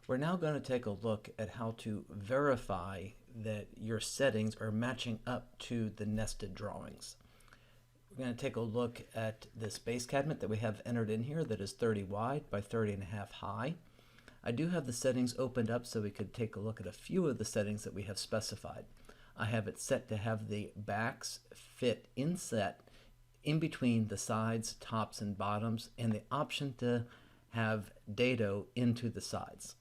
We're now going to take a look at how to verify that your settings are matching up to the nested drawings. We're going to take a look at this base cabinet that we have entered in here that is 30 wide by 30.5 high. I do have the settings opened up so we could take a look at a few of the settings that we have specified. I have it set to have the backs fit inset in between the sides, tops, and bottoms, and the option to have dado into the sides.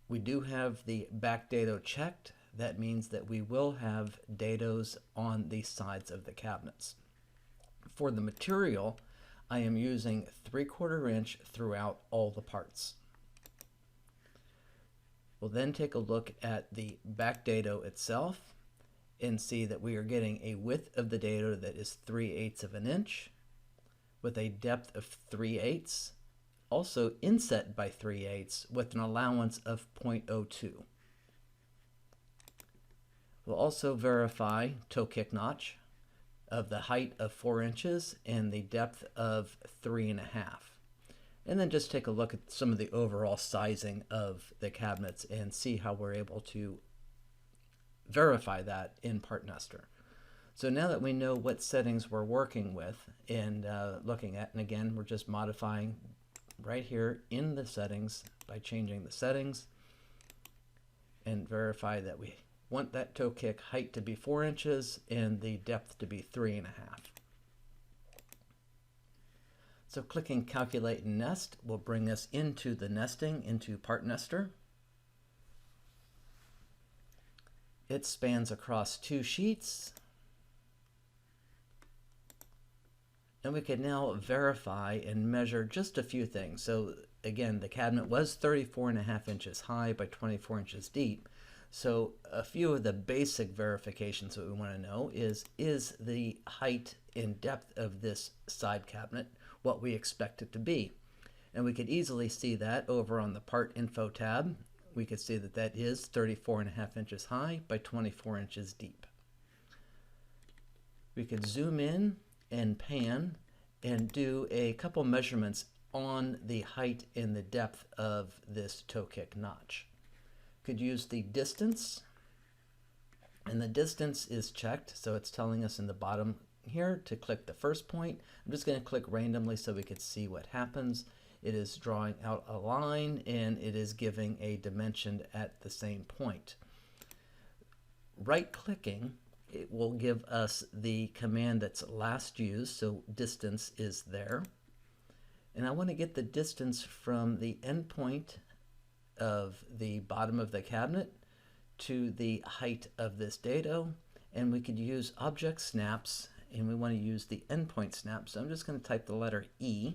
We do have the back dado checked. That means that we will have dados on the sides of the cabinets. For the material, I am using 3/4 inch throughout all the parts. We'll then take a look at the back dado itself and see that we are getting a width of the dado that is 3/8 of an inch with a depth of 3/8, also inset by 3/8 with an allowance of 0.02. We'll also verify toe kick notch of the height of 4 inches and the depth of 3.5. And then just take a look at some of the overall sizing of the cabinets and see how we're able to verify that in PartNester. So now that we know what settings we're working with and looking at, and again, we're just modifying right here in the settings by changing the settings and verify that we want that toe kick height to be 4 inches and the depth to be 3.5. So clicking Calculate and Nest will bring us into the nesting, into PartNester. It spans across 2 sheets. And we can now verify and measure just a few things. So again, the cabinet was 34.5 inches high by 24 inches deep. So a few of the basic verifications that we want to know is the height and depth of this side cabinet what we expect it to be? And we could easily see that over on the Part Info tab. We could see that that is 34.5 inches high by 24 inches deep. We could zoom in and pan and do a couple measurements on the height and the depth of this toe kick notch. Could use the distance, and the distance is checked, so it's telling us in the bottom here to click the first point. I'm just going to click randomly so we could see what happens. It is drawing out a line and it is giving a dimension at the same point. Right clicking, it will give us the command that's last used, so distance is there. And I want to get the distance from the endpoint of the bottom of the cabinet to the height of this dado, and we could use object snaps, and we want to use the endpoint snap. So I'm just going to type the letter E,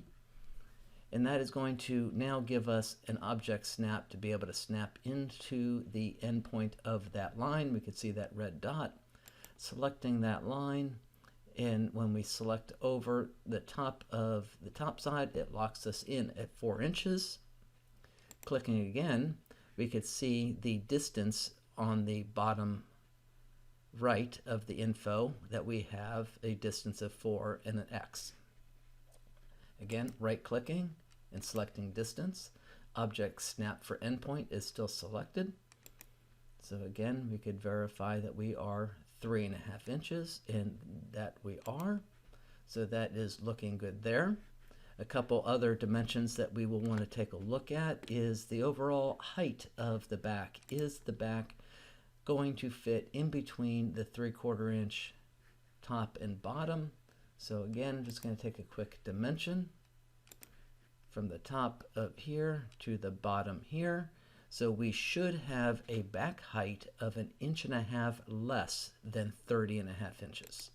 and that is going to now give us an object snap to be able to snap into the endpoint of that line. We could see that red dot. Selecting that line, and when we select over the top of the top side, it locks us in at 4 inches. Clicking again, we could see the distance on the bottom right of the info that we have a distance of 4 and an X. Again, right clicking and selecting distance. Object snap for endpoint is still selected. So again, we could verify that we are 3.5 inches, and that we are. So that is looking good there. A couple other dimensions that we will want to take a look at is the overall height of the back. Is the back going to fit in between the 3/4 inch top and bottom? So again, I'm just going to take a quick dimension from the top of here to the bottom here. So we should have a back height of 1.5 inches less than 30.5 inches.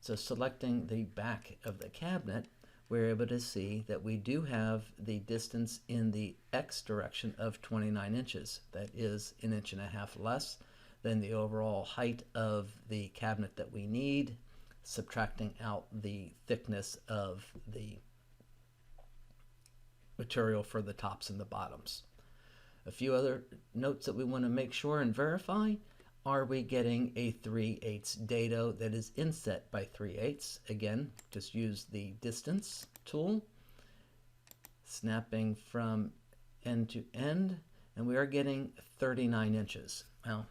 So selecting the back of the cabinet, we're able to see that we do have the distance in the X direction of 29 inches. That is 1.5 inches less than the overall height of the cabinet that we need, subtracting out the thickness of the material for the tops and the bottoms. A few other notes that we want to make sure and verify. Are we getting a 3/8 dado that is inset by 3/8? Again, just use the distance tool, snapping from end to end, and we are getting 39 inches. Well,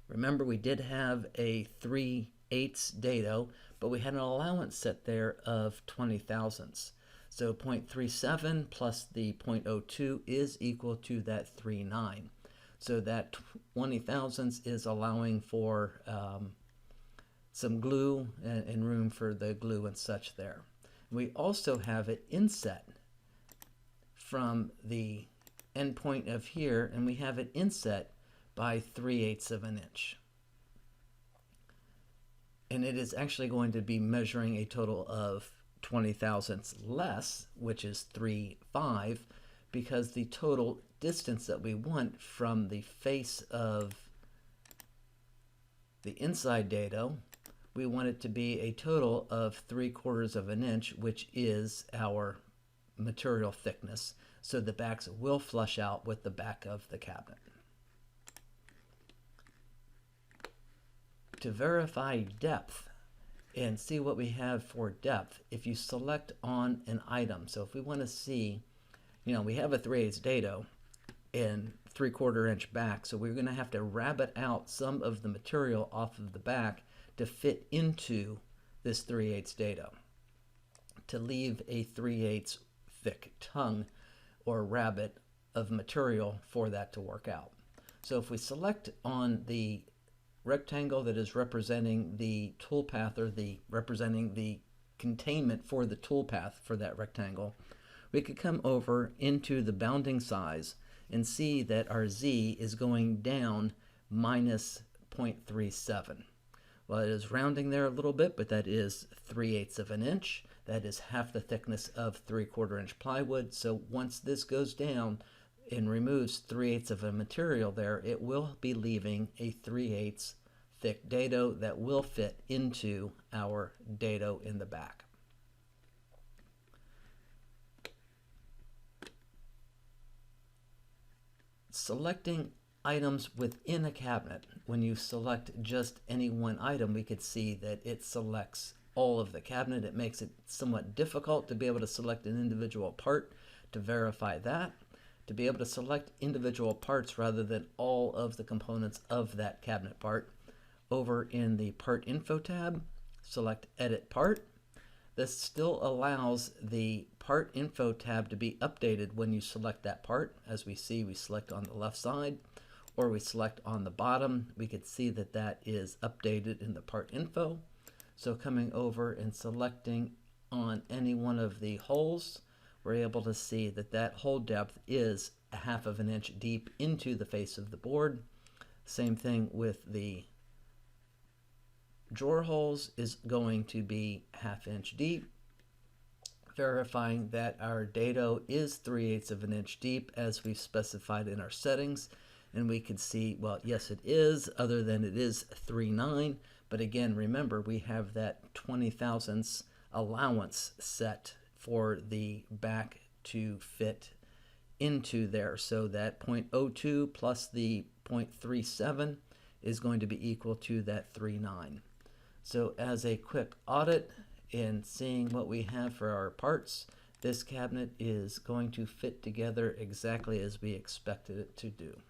remember we did have a 3/8 dado, but we had an allowance set there of 20 thousandths. So 0.37 plus the 0.02 is equal to that 39. So that 20 thousandths is allowing for some glue and room for the glue and such there. We also have it inset from the end point of here, and we have it inset by 3/8 of an inch. And it is actually going to be measuring a total of 20 thousandths less, which is 3/5, because the total distance that we want from the face of the inside dado, we want it to be a total of 3/4 of an inch, which is our material thickness, so the backs will flush out with the back of the cabinet. To verify depth and see what we have for depth, if you select on an item, so if we want to see, we have a 3/8 dado and 3/4 inch back, so we're going to have to rabbet out some of the material off of the back to fit into this 3/8 dado, to leave a 3/8 thick tongue or rabbet of material for that to work out. So if we select on the rectangle that is representing the toolpath, or representing the containment for the toolpath for that rectangle, we could come over into the bounding size and see that our Z is going down minus 0.37. Well, it is rounding there a little bit, but that is 3/8 of an inch. That is half the thickness of 3/4 inch plywood. So once this goes down and removes 3/8 of a material there, it will be leaving a 3/8 thick dado that will fit into our dado in the back. Selecting items within a cabinet. When you select just any one item, we could see that it selects all of the cabinet. It makes it somewhat difficult to be able to select an individual part to verify that. To be able to select individual parts rather than all of the components of that cabinet part, over in the Part Info tab, select Edit Part. This still allows the Part Info tab to be updated when you select that part. As we see, we select on the left side, or we select on the bottom. We could see that that is updated in the Part Info. So coming over and selecting on any one of the holes, we're able to see that that hole depth is 1/2 of an inch deep into the face of the board. Same thing with the drawer holes, is going to be 1/2 inch deep, verifying that our dado is 3/8 of an inch deep as we've specified in our settings. And we can see, well, yes, it is, other than it is 3/9. But again, remember, we have that 20 thousandths allowance set for the back to fit into there. So that 0.02 plus the 0.37 is going to be equal to that 3/9. So as a quick audit and seeing what we have for our parts, this cabinet is going to fit together exactly as we expected it to do.